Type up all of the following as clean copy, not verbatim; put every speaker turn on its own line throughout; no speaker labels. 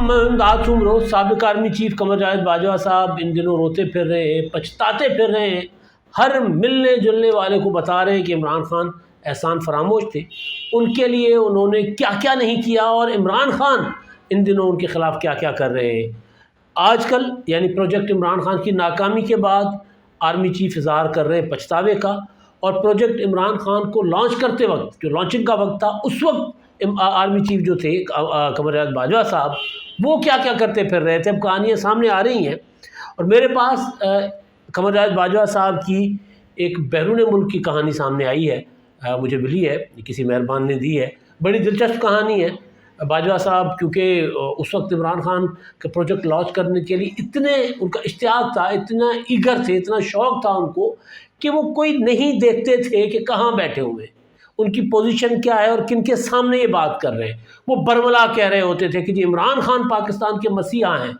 آج تم روز سابق آرمی چیف قمر جاوید باجوہ صاحب ان دنوں روتے پھر رہے ہیں، پچھتاتے پھر رہے ہیں، ہر ملنے جلنے والے کو بتا رہے ہیں کہ عمران خان احسان فراموش تھے، ان کے لیے انہوں نے کیا کیا نہیں کیا، اور عمران خان ان دنوں ان کے خلاف کیا کیا کر رہے ہیں۔ آج کل یعنی پروجیکٹ عمران خان کی ناکامی کے بعد آرمی چیف اظہار کر رہے ہیں پچھتاوے کا، اور پروجیکٹ عمران خان کو لانچ کرتے وقت جو لانچنگ کا وقت تھا اس وقت آرمی چیف جو تھے قمر جاوید باجوہ صاحب وہ کیا کیا کرتے پھر رہے تھے۔ اب کہانیاں سامنے آ رہی ہیں، اور میرے پاس قمر جاوید باجوہ صاحب کی ایک بیرون ملک کی کہانی سامنے آئی ہے، مجھے ملی ہے، کسی مہربان نے دی ہے، بڑی دلچسپ کہانی ہے۔ باجوہ صاحب کیونکہ اس وقت عمران خان کا پروجیکٹ لانچ کرنے کے لیے اتنے ان کا اشتیاق تھا، اتنا ایگر تھے، اتنا شوق تھا ان کو کہ وہ کوئی نہیں دیکھتے تھے کہ کہاں بیٹھے ہوئے، ان کی پوزیشن کیا ہے اور کن کے سامنے یہ بات کر رہے ہیں۔ وہ برملا کہہ رہے ہوتے تھے کہ جی عمران خان پاکستان کے مسیحا ہیں،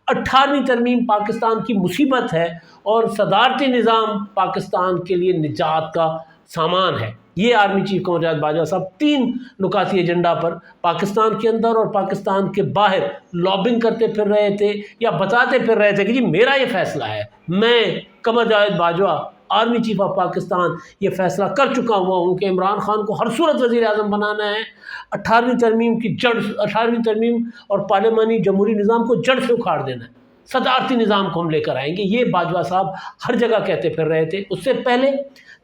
18ویں ترمیم پاکستان کی مصیبت ہے، اور صدارتی نظام پاکستان کے لیے نجات کا سامان ہے۔ یہ آرمی چیف قمر جاوید باجوہ صاحب 3 نکاتی ایجنڈا پر پاکستان کے اندر اور پاکستان کے باہر لابنگ کرتے پھر رہے تھے، یا بتاتے پھر رہے تھے کہ جی میرا یہ فیصلہ ہے، میں Qamar Javed Bajwa army chief of Pakistan یہ فیصلہ کر چکا ہوا ہوں کہ عمران خان کو ہر صورت وزیر اعظم بنانا ہے، 18ویں ترمیم کی جڑ، 18ویں ترمیم اور پارلیمانی جمہوری نظام کو جڑ سے اکھاڑ دینا ہے، صدارتی نظام کو ہم لے کر آئیں گے۔ یہ باجوہ صاحب ہر جگہ کہتے پھر رہے تھے۔ اس سے پہلے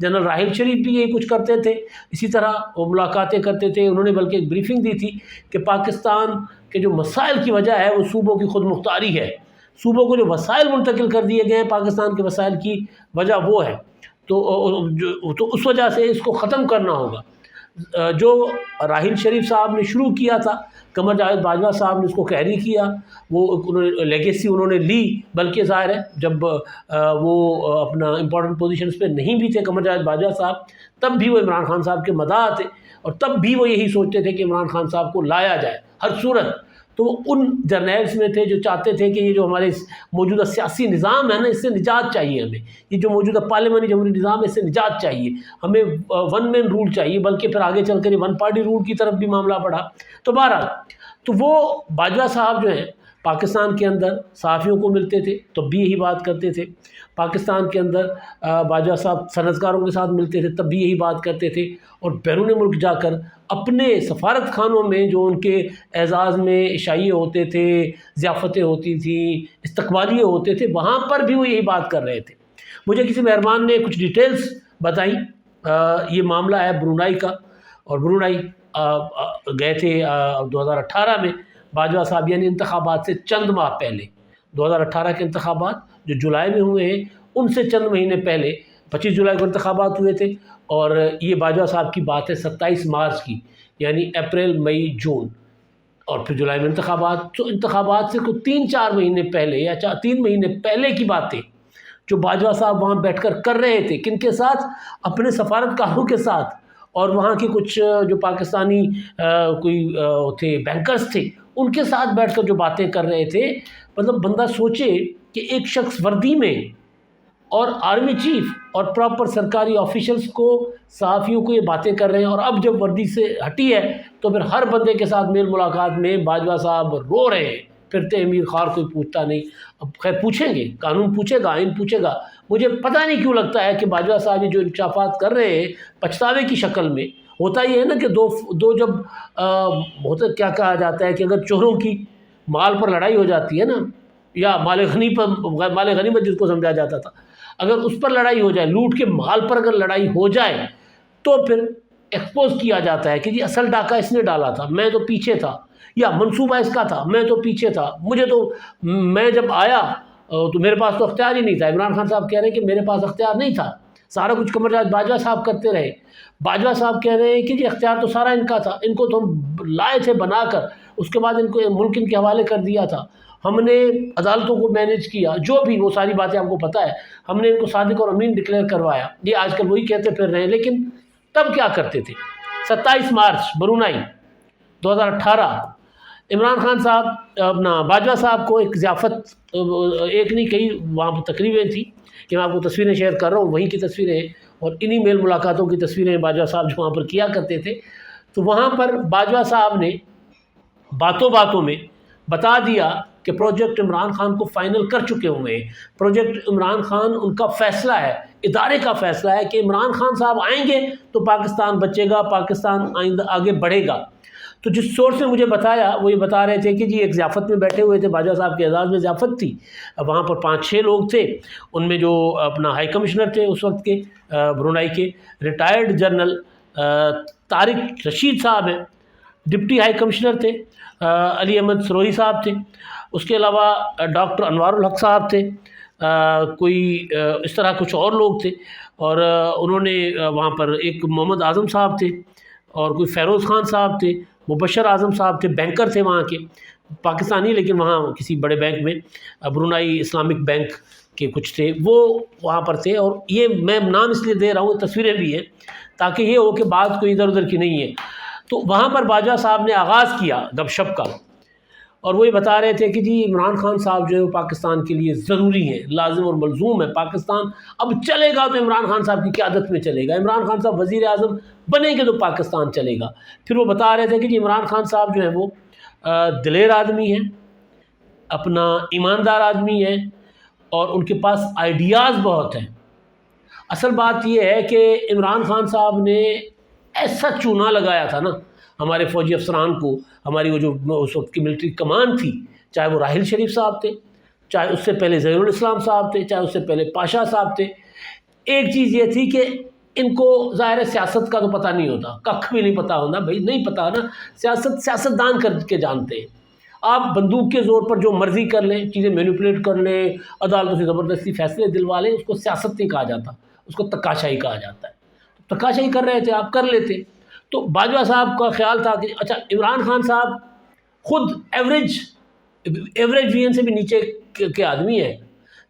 جنرل راحیل شریف بھی یہی کچھ کرتے تھے، اسی طرح وہ ملاقاتیں کرتے تھے۔ انہوں نے بلکہ ایک بریفنگ دی تھی کہ پاکستان کے جو مسائل کی وجہ ہے وہ صوبوں کی خود مختاری ہے، صوبوں کو جو وسائل منتقل کر دیے گئے ہیں پاکستان کے وسائل کی وجہ وہ ہے، تو اس وجہ سے اس کو ختم کرنا ہوگا۔ جو راحیل شریف صاحب نے شروع کیا تھا، قمر جاوید باجوہ صاحب نے اس کو کیری کیا، وہ لیگیسی انہوں نے لی، بلکہ ظاہر ہے جب وہ اپنا امپورٹنٹ پوزیشنز پہ نہیں بھی تھے قمر جاوید باجوہ صاحب، تب بھی وہ عمران خان صاحب کے مداح تھے، اور تب بھی وہ یہی سوچتے تھے کہ عمران خان صاحب کو لایا جائے ہر صورت۔ تو وہ ان جرنیلز میں تھے جو چاہتے تھے کہ یہ جو ہمارے موجودہ سیاسی نظام ہے نا، اس سے نجات چاہیے ہمیں، یہ جو موجودہ پارلیمانی جمہوری نظام ہے اس سے نجات چاہیے، ہمیں 1 مین رول چاہیے، بلکہ پھر آگے چل کر یہ 1 پارٹی رول کی طرف بھی معاملہ بڑھا۔ تو بہرحال تو وہ باجوہ صاحب جو ہیں پاکستان کے اندر صحافیوں کو ملتے تھے تب بھی یہی بات کرتے تھے، پاکستان کے اندر باجوہ صاحب صنعتکاروں کے ساتھ ملتے تھے تب بھی یہی بات کرتے تھے، اور بیرون ملک جا کر اپنے سفارت خانوں میں جو ان کے اعزاز میں عشائیے ہوتے تھے، ضیافتیں ہوتی تھیں، استقبالیے ہوتے تھے، وہاں پر بھی وہ یہی بات کر رہے تھے۔ مجھے کسی مہربان نے کچھ ڈیٹیلز بتائیں، یہ معاملہ ہے برونائی کا، اور برونائی گئے تھے 2018 میں باجوہ صاحب، یعنی انتخابات سے چند ماہ پہلے، 2018 کے انتخابات جو جولائی میں ہوئے ہیں ان سے چند مہینے پہلے 25 جولائی کو انتخابات ہوئے تھے، اور یہ باجوہ صاحب کی بات ہے 27 مارچ کی، یعنی اپریل مئی جون، اور پھر جولائی میں انتخابات۔ تو انتخابات سے کوئی 3-4 مہینے پہلے یا 3 مہینے پہلے کی باتیں جو باجوہ صاحب وہاں بیٹھ کر رہے تھے، کن کے ساتھ؟ اپنے سفارتکاروں کے ساتھ، اور وہاں کے کچھ جو پاکستانی کوئی تھے بینکرز تھے ان کے ساتھ بیٹھ کر جو باتیں کر رہے تھے۔ مطلب بندہ سوچے کہ ایک شخص وردی میں اور آرمی چیف اور پراپر سرکاری آفیشلز کو، صحافیوں کو یہ باتیں کر رہے ہیں، اور اب جب وردی سے ہٹی ہے تو پھر ہر بندے کے ساتھ میل ملاقات میں باجوہ صاحب رو رہے ہیں، پھرتے امیر خوار، کوئی پوچھتا نہیں۔ اب خیر پوچھیں گے، قانون پوچھے گا، آئین پوچھے گا۔ مجھے پتہ نہیں کیوں لگتا ہے کہ باجوہ صاحب جو انکشافات کر رہے ہیں پچھتاوے کی شکل میں، ہوتا یہ ہے نا کہ دو جب ہوتا کیا کہا جاتا ہے کہ اگر چوروں کی مال پر لڑائی ہو جاتی ہے نا، یا مال غنیمت جس کو سمجھا جاتا تھا، اگر اس پر لڑائی ہو جائے، لوٹ کے مال پر اگر لڑائی ہو جائے تو پھر ایکسپوز کیا جاتا ہے کہ جی اصل ڈاکہ اس نے ڈالا تھا، میں تو پیچھے تھا، یا منصوبہ اس کا تھا، میں تو پیچھے تھا، میں جب آیا تو میرے پاس تو اختیار ہی نہیں تھا۔ عمران خان صاحب کہہ رہے ہیں کہ میرے پاس اختیار نہیں تھا، سارا کچھ قمر جاوید باجوہ صاحب کرتے رہے۔ باجوہ صاحب کہہ رہے ہیں کہ جی اختیار تو سارا ان کا تھا، ان کو تو ہم لائے تھے بنا کر، اس کے بعد ان کو ملک ان کے حوالے کر دیا تھا، ہم نے عدالتوں کو مینیج کیا، جو بھی وہ ساری باتیں آپ کو پتہ ہے، ہم نے ان کو صادق اور امین ڈکلیئر کروایا۔ یہ آج کل وہی کہتے پھر رہے ہیں، لیکن تب کیا کرتے تھے؟ 27 مارچ برونائی 2018، عمران خان صاحب اپنا باجوہ صاحب کو ایک ضیافت، ایک نہیں کئی وہاں پر تقریبیں تھیں کہ میں آپ کو تصویریں شیئر کر رہا ہوں، وہیں کی تصویریں ہیں، اور انہی میل ملاقاتوں کی تصویریں باجوہ صاحب جو وہاں پر کیا کرتے تھے۔ تو وہاں پر باجوہ صاحب نے باتوں میں بتا دیا کہ پروجیکٹ عمران خان کو فائنل کر چکے ہوئے ہیں، پروجیکٹ عمران خان ان کا فیصلہ ہے، ادارے کا فیصلہ ہے کہ عمران خان صاحب آئیں گے تو پاکستان بچے گا، پاکستان آئندہ آگے بڑھے گا۔ تو جس سورس نے مجھے بتایا وہ یہ بتا رہے تھے کہ جی ایک ضیافت میں بیٹھے ہوئے تھے، باجوہ صاحب کے اعزاز میں ضیافت تھی، وہاں پر 5-6 لوگ تھے، ان میں جو اپنا ہائی کمشنر تھے اس وقت کے برونائی کے، ریٹائرڈ جنرل طارق رشید صاحب ہیں، ڈپٹی ہائی کمشنر تھے علی احمد سروری صاحب تھے، اس کے علاوہ ڈاکٹر انوار الحق صاحب تھے، کوئی اس طرح کچھ اور لوگ تھے، اور انہوں نے وہاں پر ایک محمد اعظم صاحب تھے، اور کوئی فیروز خان صاحب تھے، مبشر اعظم صاحب تھے، بینکر تھے وہاں کے، پاکستانی لیکن وہاں کسی بڑے بینک میں، برونائی اسلامک بینک کے کچھ تھے، وہ وہاں پر تھے۔ اور یہ میں نام اس لیے دے رہا ہوں، تصویریں بھی ہیں تاکہ یہ ہو کہ بات کوئی ادھر ادھر کی نہیں ہے۔ تو وہاں پر باجوہ صاحب نے آغاز کیا گپ شپ کا، اور وہ یہ بتا رہے تھے کہ جی عمران خان صاحب جو ہے وہ پاکستان کے لیے ضروری ہیں، لازم اور ملزوم ہے، پاکستان اب چلے گا تو عمران خان صاحب کی قیادت میں چلے گا، عمران خان صاحب وزیر اعظم بنیں گے تو پاکستان چلے گا۔ پھر وہ بتا رہے تھے کہ جی عمران خان صاحب جو ہیں وہ دلیر آدمی ہیں، اپنا ایماندار آدمی ہیں، اور ان کے پاس آئیڈیاز بہت ہیں۔ اصل بات یہ ہے کہ عمران خان صاحب نے ایسا چونا لگایا تھا نا ہمارے فوجی افسران کو، ہماری وہ جو اس وقت کی ملٹری کمان تھی، چاہے وہ راحل شریف صاحب تھے، چاہے اس سے پہلے ظہیر الاسلام صاحب تھے، چاہے اس سے پہلے پاشا صاحب تھے۔ ایک چیز یہ تھی کہ ان کو ظاہر سیاست کا تو پتہ نہیں ہوتا، ککھ بھی نہیں پتہ ہوتا، بھائی نہیں پتہ نا، سیاستدان کر کے جانتے ہیں۔ آپ بندوق کے زور پر جو مرضی کر لیں، چیزیں مینیپولیٹ کر لیں، عدالتوں سے زبردستی فیصلے دلوا لیں، اس کو سیاست نہیں کہا جاتا، اس کو تکاشائی کہا جاتا ہے۔ تکاشائی کر رہے تھے، آپ کر لیتے۔ تو باجوہ صاحب کا خیال تھا کہ اچھا عمران خان صاحب خود ایوریج وی این سے بھی نیچے کے آدمی ہیں،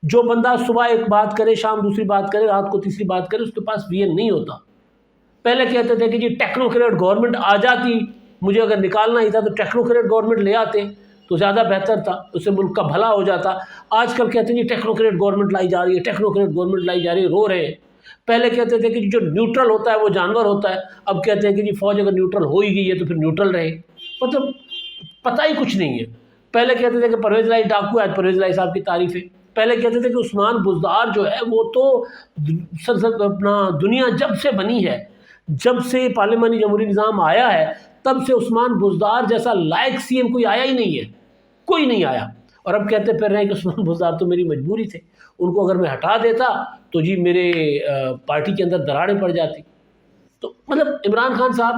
جو بندہ صبح ایک بات کرے، شام دوسری بات کرے، رات کو تیسری بات کرے، اس کے پاس وی این نہیں ہوتا۔ پہلے کہتے تھے کہ جی ٹیکنوکریٹ گورنمنٹ آ جاتی، مجھے اگر نکالنا ہی تھا تو ٹیکنوکریٹ گورنمنٹ لے آتے تو زیادہ بہتر تھا، اس سے ملک کا بھلا ہو جاتا۔ آج کل کہتے ہیں جی ٹیکنوکریٹ گورنمنٹ لائی جا رہی ہے، ٹیکنوکریٹ گورنمنٹ لائی جا رہی ہے، رو رہے ہیں۔ پہلے کہتے تھے کہ جو نیوٹرل ہوتا ہے وہ جانور ہوتا ہے، اب کہتے ہیں کہ جی فوج اگر نیوٹرل ہو ہی گئی ہے تو پھر نیوٹرل رہے، مطلب پتہ ہی کچھ نہیں ہے۔ پہلے کہتے تھے کہ پرویز الہی ڈاکو ہے، آج پرویز الہی صاحب کی تعریف ہے۔ پہلے کہتے تھے کہ عثمان بزدار جو ہے وہ تو اپنا دنیا جب سے بنی ہے، جب سے پارلیمانی جمہوری نظام آیا ہے، تب سے عثمان بزدار جیسا لائق سی ایم کوئی آیا ہی نہیں ہے، کوئی نہیں آیا۔ اور اب کہتے پھر رہے ہیں کہ عثمان بزدار تو میری مجبوری تھے، ان کو اگر میں ہٹا دیتا تو جی میرے پارٹی کے اندر دراڑیں پڑ جاتی۔ تو مطلب عمران خان صاحب،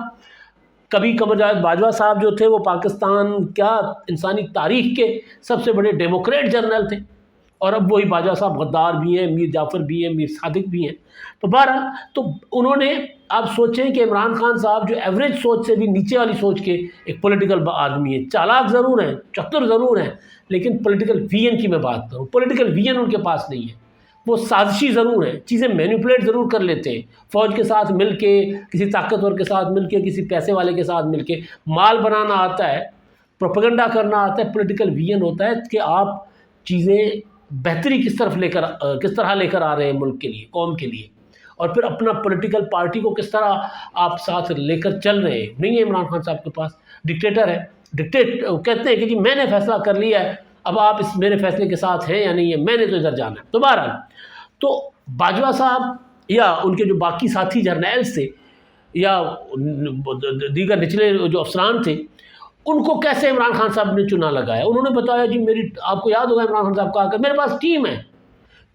کبھی قمر جاوید باجوہ صاحب جو تھے وہ پاکستان کیا انسانی تاریخ کے سب سے بڑے ڈیموکریٹ جرنل تھے، اور اب وہی باجوہ صاحب غدار بھی ہیں، میر جعفر بھی ہیں، میر صادق بھی ہیں۔ تو بہرحال تو انہوں نے، آپ سوچیں کہ عمران خان صاحب جو ایوریج سوچ سے بھی نیچے والی سوچ کے ایک پولیٹیکل آدمی ہیں، چالاک ضرور ہیں، چتر ضرور ہیں، لیکن پولیٹیکل وی این کی میں بات کروں، پولیٹیکل وی این ان کے پاس نہیں ہے۔ وہ سازشی ضرور ہیں، چیزیں مینیپولیٹ ضرور کر لیتے ہیں، فوج کے ساتھ مل کے، کسی طاقتور کے ساتھ مل کے، کسی پیسے والے کے ساتھ مل کے مال بنانا آتا ہے، پروپیگنڈا کرنا آتا ہے۔ پولیٹیکل وی این ہوتا ہے کہ آپ چیزیں بہتری کس طرح لے کر آ رہے ہیں ملک کے لیے، قوم کے لیے، اور پھر اپنا پولیٹیکل پارٹی کو کس طرح آپ ساتھ لے کر چل رہے ہیں۔ نہیں ہے عمران خان صاحب کے پاس، ڈکٹیٹر ہے، کہتے ہیں کہ جی میں نے فیصلہ کر لیا ہے، اب آپ اس میرے فیصلے کے ساتھ ہیں یا نہیں ہے، میں نے تو ادھر جانا ہے۔ تو بہرحال تو باجوہ صاحب یا ان کے جو باقی ساتھی جرنیلز تھے یا دیگر نچلے جو افسران تھے، ان کو کیسے عمران خان صاحب نے چنا لگایا؟ انہوں نے بتایا جی میری، آپ کو یاد ہوگا عمران خان صاحب کہا کہ میرے پاس ٹیم ہے،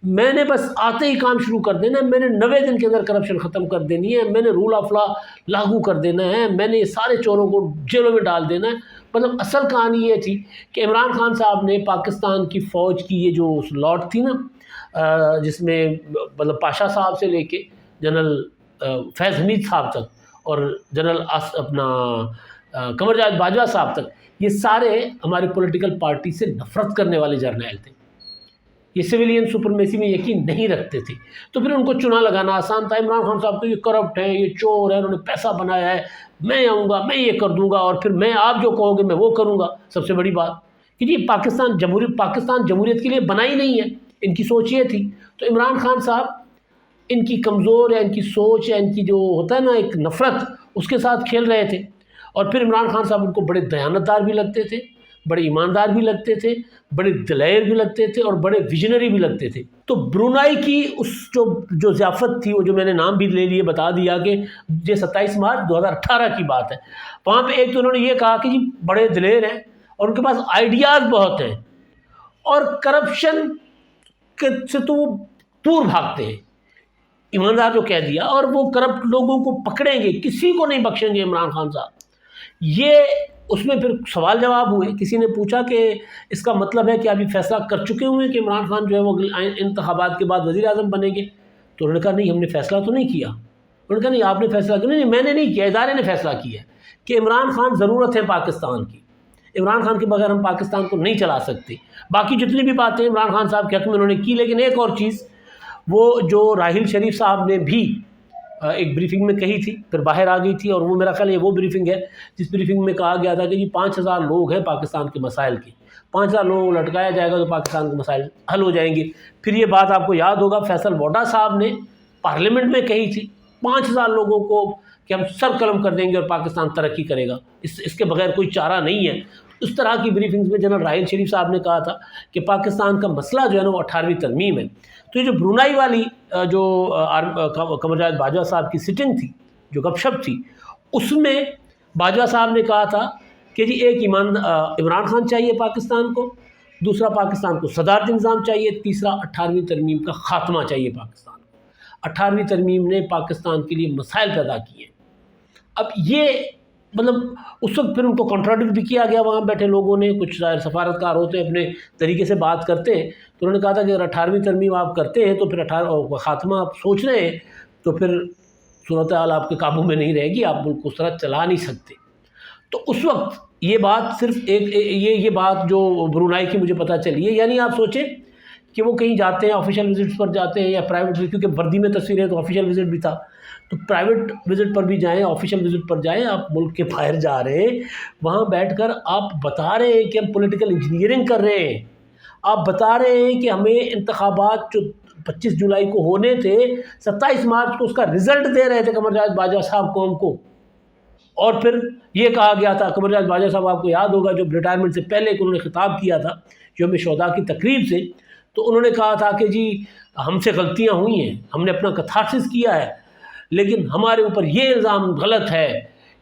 میں نے بس آتے ہی کام شروع کر دینا ہے، میں نے 90 دن کے اندر کرپشن ختم کر دینی ہے، میں نے رول آف لا لاگو کر دینا ہے، میں نے یہ سارے چوروں کو جیلوں میں ڈال دینا ہے۔ مطلب اصل کہانی یہ تھی کہ عمران خان صاحب نے پاکستان کی فوج کی یہ جو لاٹ تھی نا، جس میں مطلب پاشا صاحب سے لے کے جنرل فیض حمید صاحب تک اور جنرل اپنا قمر جاوید باجوہ صاحب تک، یہ سارے ہماری پولیٹیکل پارٹی سے نفرت کرنے والے جرنیل تھے، یہ سویلین سپرمیسی میں یقین نہیں رکھتے تھے۔ تو پھر ان کو چنا لگانا آسان تھا، عمران خان صاحب تو یہ کرپٹ ہیں، یہ چور ہیں، انہوں نے پیسہ بنایا ہے، میں آؤں گا، میں یہ کر دوں گا، اور پھر میں آپ جو کہو گے میں وہ کروں گا۔ سب سے بڑی بات کہ جی پاکستان جمہوریت کے لیے بنا ہی نہیں ہے، ان کی سوچ یہ تھی۔ تو عمران خان صاحب ان کی کمزور یا ان کی سوچ یا ان کی جو ہوتا ہے نا ایک نفرت، اس کے ساتھ کھیل رہے تھے۔ اور پھر عمران خان صاحب ان کو بڑے دیانتدار بھی لگتے تھے، بڑے ایماندار بھی لگتے تھے، بڑے دلیر بھی لگتے تھے اور بڑے ویژنری بھی لگتے تھے۔ تو برونائی کی اس جو ضیافت تھی، وہ جو میں نے نام بھی لے لیے، بتا دیا کہ یہ 27 مارچ 2018 کی بات ہے۔ وہاں پہ ایک تو انہوں نے یہ کہا کہ جی بڑے دلیر ہیں اور ان کے پاس آئیڈیاز بہت ہیں اور کرپشن سے تو وہ دور بھاگتے ہیں، ایماندار جو کہہ دیا، اور وہ کرپٹ لوگوں کو پکڑیں گے، کسی کو نہیں بخشیں گے عمران خان صاحب۔ یہ اس میں پھر سوال جواب ہوئے، کسی نے پوچھا کہ اس کا مطلب ہے کہ آپ یہ فیصلہ کر چکے ہوئے ہیں کہ عمران خان جو ہے وہ انتخابات کے بعد وزیر اعظم بنیں گے؟ تو انہوں نے کہا نہیں، ہم نے فیصلہ تو نہیں کیا۔ انہوں نے کہا نہیں آپ نے فیصلہ کیا؟ نہیں میں نے نہیں کیا، ادارے نے فیصلہ کیا ہے کہ عمران خان ضرورت ہے پاکستان کی، عمران خان کے بغیر ہم پاکستان کو نہیں چلا سکتے۔ باقی جتنی بھی باتیں عمران خان صاحب کے حق میں انہوں نے کی، لیکن ایک اور چیز وہ جو راحیل شریف صاحب نے بھی ایک بریفنگ میں کہی تھی، پھر باہر آ گئی تھی، اور وہ میرا خیال ہے وہ بریفنگ ہے جس بریفنگ میں کہا گیا تھا کہ جی 5000 لوگ ہیں پاکستان کے مسائل کے، 5000 لوگوں کو لٹکایا جائے گا تو پاکستان کے مسائل حل ہو جائیں گے۔ پھر یہ بات آپ کو یاد ہوگا فیصل ووڈا صاحب نے پارلیمنٹ میں کہی تھی 5000 لوگوں کو کہ ہم سر قلم کر دیں گے اور پاکستان ترقی کرے گا، اس کے بغیر کوئی چارہ نہیں ہے۔ اس طرح کی بریفنگز میں جنرل راحیل شریف صاحب نے کہا تھا کہ پاکستان کا مسئلہ جو ہے نا وہ 18ویں ترمیم ہے۔ تو یہ جو برونائی والی جو قمر جاوید باجوہ صاحب کی سٹنگ تھی، جو گپ شپ تھی، اس میں باجوہ صاحب نے کہا تھا کہ جی ایک عمران خان چاہیے پاکستان کو، دوسرا پاکستان کو صدارتی نظام چاہیے، تیسرا 18ویں ترمیم کا خاتمہ چاہیے پاکستان کو۔ 18ویں ترمیم نے پاکستان کے لیے مسائل پیدا کیے۔ اب یہ مطلب اس وقت پھر ان کو کنٹراڈکٹ بھی کیا گیا، وہاں بیٹھے لوگوں نے، کچھ ظاہر سفارتکار ہوتے ہیں اپنے طریقے سے بات کرتے ہیں، تو انہوں نے کہا تھا کہ اگر 18ویں ترمیم آپ کرتے ہیں تو پھر خاتمہ آپ سوچ رہے ہیں تو پھر صورتحال آپ کے قابو میں نہیں رہے گی، آپ ملک کو اس طرح چلا نہیں سکتے۔ تو اس وقت یہ بات صرف یہ بات جو برونائی کی مجھے پتہ چلی ہے، یعنی آپ سوچیں کہ وہ کہیں جاتے ہیں آفیشیل وزٹس پر جاتے ہیں یا پرائیویٹ، کیونکہ وردی میں تصویریں تو آفیشیل وزٹ بھی تھا، تو پرائیویٹ وزٹ پر بھی جائیں، آفیشیل وزٹ پر جائیں، آپ ملک کے باہر جا رہے ہیں، وہاں بیٹھ کر آپ بتا رہے ہیں کہ ہم پولیٹیکل انجینئرنگ کر رہے ہیں، آپ بتا رہے ہیں کہ ہمیں انتخابات جو 25 جولائی کو ہونے تھے 27 مارچ کو اس کا رزلٹ دے رہے تھے قمر جاوید باجوہ صاحب قوم کو۔ اور پھر یہ کہا گیا تھا، قمر جاوید باجوہ صاحب آپ کو یاد ہوگا جب ریٹائرمنٹ سے پہلے انہوں نے خطاب کیا تھا یوم شہداء کی تقریب سے، تو انہوں نے کہا تھا کہ جی ہم سے غلطیاں ہوئی ہیں، ہم نے اپنا کتھارسس کیا ہے، لیکن ہمارے اوپر یہ الزام غلط ہے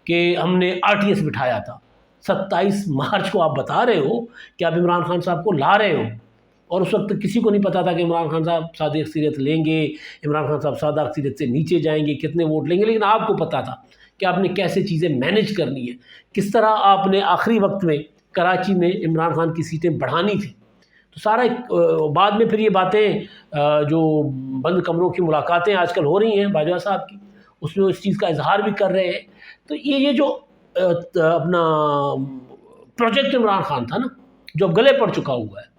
کہ ہم نے RTS بٹھایا تھا۔ 27 مارچ کو آپ بتا رہے ہو کہ آپ عمران خان صاحب کو لا رہے ہو، اور اس وقت کسی کو نہیں پتا تھا کہ عمران خان صاحب سادہ اکثریت لیں گے، عمران خان صاحب سادہ اکثریت سے نیچے جائیں گے، کتنے ووٹ لیں گے، لیکن آپ کو پتا تھا کہ آپ نے کیسے چیزیں مینیج کرنی ہے، کس طرح آپ نے آخری وقت میں کراچی میں عمران خان کی سیٹیں بڑھانی تھی۔ تو سارا بعد میں پھر یہ باتیں جو بند کمروں کی ملاقاتیں آج کل ہو رہی ہیں باجوہ صاحب کی، اس میں اس چیز کا اظہار بھی کر رہے ہیں۔ تو یہ جو اپنا پروجیکٹ عمران خان تھا نا، جو اب گلے پڑ چکا ہوا ہے،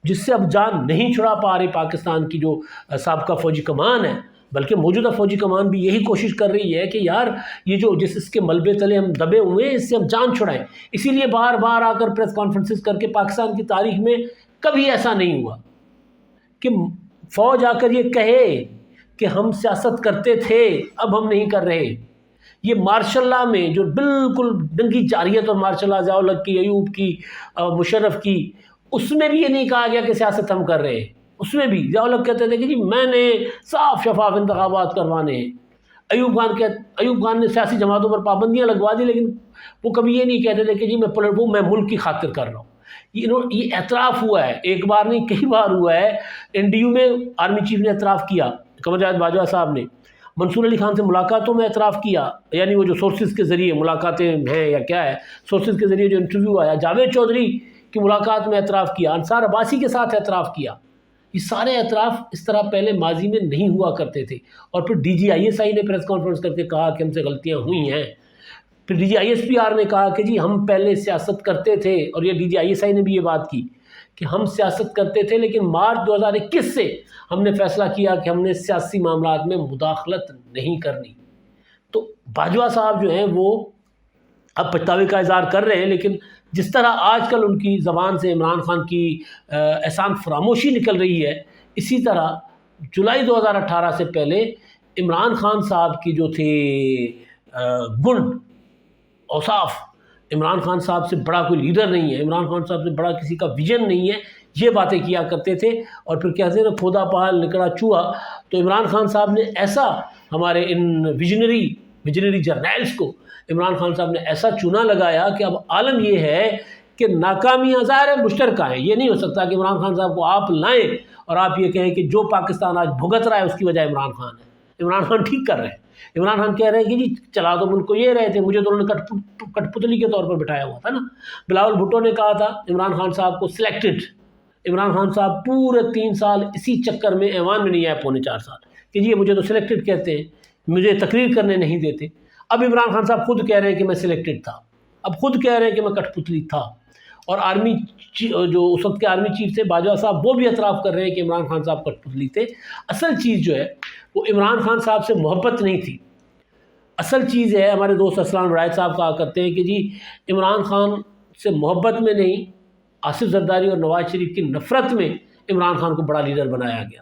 جس سے اب جان نہیں چھڑا پا رہی پاکستان کی جو سابقہ فوجی کمان ہے، بلکہ موجودہ فوجی کمان بھی یہی کوشش کر رہی ہے کہ یار یہ جو اس کے ملبے تلے ہم دبے ہوئے ہیں، اس سے ہم جان چھڑائیں۔ اسی لیے بار بار آ کر پریس کانفرنسز کر کے پاکستان کی تاریخ میں کبھی ایسا نہیں ہوا کہ فوج آ کر یہ کہے کہ ہم سیاست کرتے تھے اب ہم نہیں کر رہے۔ یہ مارشل لا میں جو بالکل ننگی جارحیت اور مارشل لا ضیاء الحق کی، ایوب کی، مشرف کی، اس میں بھی یہ نہیں کہا گیا کہ سیاست ہم کر رہے ہیں۔ اس میں بھی ضیاء الحق کہتے تھے کہ جی میں نے صاف شفاف انتخابات کروانے ہیں۔ ایوب خان نے سیاسی جماعتوں پر پابندیاں لگوا دی، لیکن وہ کبھی یہ نہیں کہتے تھے کہ جی میں ملک کی خاطر کر رہا ہوں۔ یہ اعتراف ہوا ہے، ایک بار نہیں کئی بار ہوا ہے۔ NDU میں آرمی چیف نے اعتراف کیا، قمر جاوید باجوہ صاحب نے منصور علی خان سے ملاقاتوں میں اعتراف کیا، یعنی وہ جو سورسز کے ذریعے ملاقاتیں ہیں یا کیا ہے، سورسز کے ذریعے جو انٹرویو آیا، جاوید چودھری کی ملاقات میں اعتراف کیا، انصار عباسی کے ساتھ اعتراف کیا۔ یہ سارے اعتراف اس طرح پہلے ماضی میں نہیں ہوا کرتے تھے۔ اور پھر DG/ISI نے پریس کانفرنس کر کے کہا کہ ہم سے غلطیاں ہوئی ہیں۔ پھر DG/ISPR نے کہا کہ جی ہم پہلے سیاست کرتے تھے، اور یہ DG/ISI نے بھی یہ بات کی کہ ہم سیاست کرتے تھے، لیکن مارچ 2021 سے ہم نے فیصلہ کیا کہ ہم نے سیاسی معاملات میں مداخلت نہیں کرنی۔ تو باجوہ صاحب جو ہیں وہ اب پچھتاوے کا اظہار کر رہے ہیں، لیکن جس طرح آج کل ان کی زبان سے عمران خان کی احسان فراموشی نکل رہی ہے، اسی طرح جولائی 2018 سے پہلے عمران خان صاحب کی جو تھے گن اوصاف عمران خان صاحب سے بڑا کوئی لیڈر نہیں ہے، عمران خان صاحب سے بڑا کسی کا ویژن نہیں ہے، یہ باتیں کیا کرتے تھے۔ اور پھر کہتے ہیں نا کھودا پہاڑ نکلا چوہا، تو عمران خان صاحب نے ایسا ہمارے ان ویژنری جرنیلز کو عمران خان صاحب نے ایسا چونا لگایا کہ اب عالم یہ ہے کہ ناکامیاں ظاہر ہے مشترکہ ہیں۔ یہ نہیں ہو سکتا کہ عمران خان صاحب کو آپ لائیں اور آپ یہ کہیں کہ جو پاکستان آج بھگت رہا ہے اس کی وجہ عمران خان ہے۔ عمران خان ٹھیک کر رہے ہیں، عمران خان کہہ رہے ہیں کہ جی چلا تو ملک کو یہ رہے تھے، مجھے تو انہوں نے کٹ پتلی کے طور پر بٹھایا ہوا تھا نا۔ بلاول بھٹو نے کہا تھا عمران خان صاحب کو سلیکٹڈ، عمران خان صاحب پورے 3 سال اسی چکر میں ایوان میں نہیں آئے، پونے 4 سال، کہ جی مجھے تو سلیکٹڈ کہتے ہیں، مجھے تقریر کرنے نہیں دیتے۔ اب عمران خان صاحب خود کہہ رہے ہیں کہ میں سلیکٹڈ تھا، اب خود کہہ رہے ہیں کہ میں کٹ پتلی تھا، اور آرمی جو اس وقت کے آرمی چیف تھے باجوہ صاحب وہ بھی اعتراف کر رہے ہیں کہ عمران خان صاحب کٹ پتلی تھے۔ اصل چیز جو ہے وہ عمران خان صاحب سے محبت نہیں تھی، اصل چیز ہے ہمارے دوست اسلام وڑائچ صاحب کہا کرتے ہیں کہ جی عمران خان سے محبت میں نہیں، آصف زرداری اور نواز شریف کی نفرت میں عمران خان کو بڑا لیڈر بنایا گیا،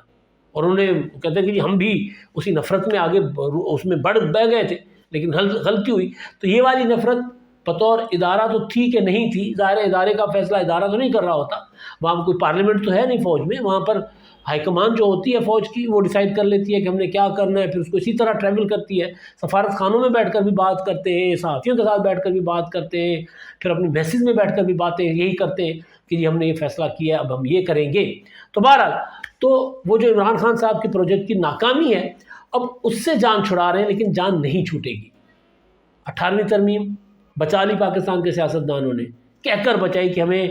اور انہوں نے کہتے ہیں کہ جی ہم بھی اسی نفرت میں آگے اس میں بڑھ گئے تھے، لیکن غلطی ہوئی۔ تو یہ والی نفرت بطور ادارہ تو تھی کہ نہیں تھی، ظاہر ادارے کا فیصلہ ادارہ تو نہیں کر رہا ہوتا، وہاں کوئی پارلیمنٹ تو ہے نہیں فوج میں، وہاں پر ہائی کمان جو ہوتی ہے فوج کی وہ ڈیسائیڈ کر لیتی ہے کہ ہم نے کیا کرنا ہے، پھر اس کو اسی طرح ٹریول کرتی ہے، سفارت خانوں میں بیٹھ کر بھی بات کرتے ہیں، صحافیوں کے ساتھ بیٹھ کر بھی بات کرتے ہیں، پھر اپنی میسیج میں بیٹھ کر بھی باتیں یہی کرتے ہیں کہ جی ہم نے یہ فیصلہ کیا اب ہم یہ کریں گے۔ تو بہرحال تو وہ جو عمران خان صاحب کے پروجیکٹ کی ناکامی ہے، اب اس سے جان چھڑا رہے ہیں، لیکن جان نہیں چھوٹے گی۔ 18ویں ترمیم بچا لی پاکستان کے سیاستدانوں نے، کہہ کر بچائی کہ ہمیں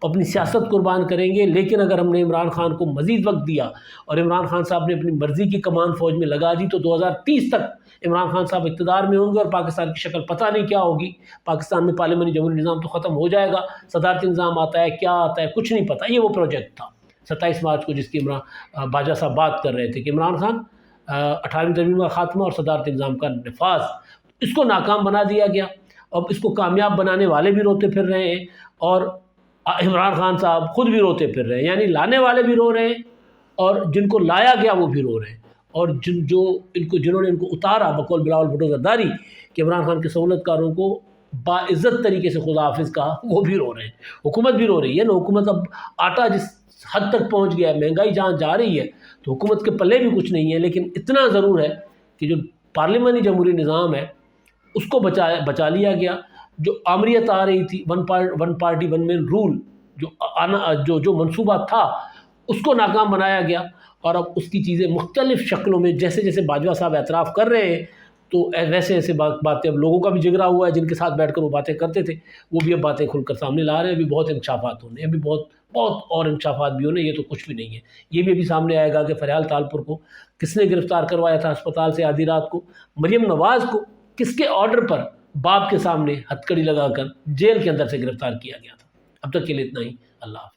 اپنی سیاست قربان کریں گے، لیکن اگر ہم نے عمران خان کو مزید وقت دیا اور عمران خان صاحب نے اپنی مرضی کی کمان فوج میں لگا دی تو 2030 تک عمران خان صاحب اقتدار میں ہوں گے اور پاکستان کی شکل پتہ نہیں کیا ہوگی۔ پاکستان میں پارلیمانی جمہوری نظام تو ختم ہو جائے گا، صدارتی نظام آتا ہے، کیا آتا ہے کچھ نہیں پتہ۔ یہ وہ پروجیکٹ تھا 27 مارچ کو جس کی باجوہ صاحب بات کر رہے تھے کہ عمران خان 18ویں ترمیم کا خاتمہ اور صدارتی نظام کا نفاذ، اس کو ناکام بنا دیا گیا۔ اب اس کو کامیاب بنانے والے بھی روتے پھر رہے ہیں اور عمران خان صاحب خود بھی روتے پھر رہے ہیں، یعنی لانے والے بھی رو رہے ہیں اور جن کو لایا گیا وہ بھی رو رہے ہیں، اور جنہوں نے ان کو اتارا بقول بلاول بھٹو زرداری کہ عمران خان کے سہولت کاروں کو باعزت طریقے سے خدا حافظ کہا، وہ بھی رو رہے ہیں، حکومت بھی رو رہی ہے نا۔ حکومت اب آٹا جس حد تک پہنچ گیا ہے، مہنگائی جہاں جا رہی ہے تو حکومت کے پلے بھی کچھ نہیں ہے، لیکن اتنا ضرور ہے کہ جو پارلیمانی جمہوری نظام ہے اس کو بچا لیا گیا۔ جو آمریت آ رہی تھی one party one man rule جو منصوبہ تھا اس کو ناکام بنایا گیا، اور اب اس کی چیزیں مختلف شکلوں میں جیسے جیسے باجوہ صاحب اعتراف کر رہے ہیں تو ویسے ایسے باتیں اب لوگوں کا بھی جگرا ہوا ہے جن کے ساتھ بیٹھ کر وہ باتیں کرتے تھے، وہ بھی اب باتیں کھل کر سامنے لا رہے ہیں۔ ابھی بہت انکشافات ہونے ہیں، ابھی بہت اور انکشافات بھی ہونے، یہ تو کچھ بھی نہیں ہے۔ یہ بھی ابھی سامنے آئے گا کہ فریال تالپور کو کس نے گرفتار کروایا تھا اسپتال سے آدھی رات کو، مریم نواز کو کس کے آرڈر پر باپ کے سامنے ہتھ کڑی لگا کر جیل کے اندر سے گرفتار کیا گیا تھا۔ اب تک کے لیے اتنا ہی، اللہ حافظ۔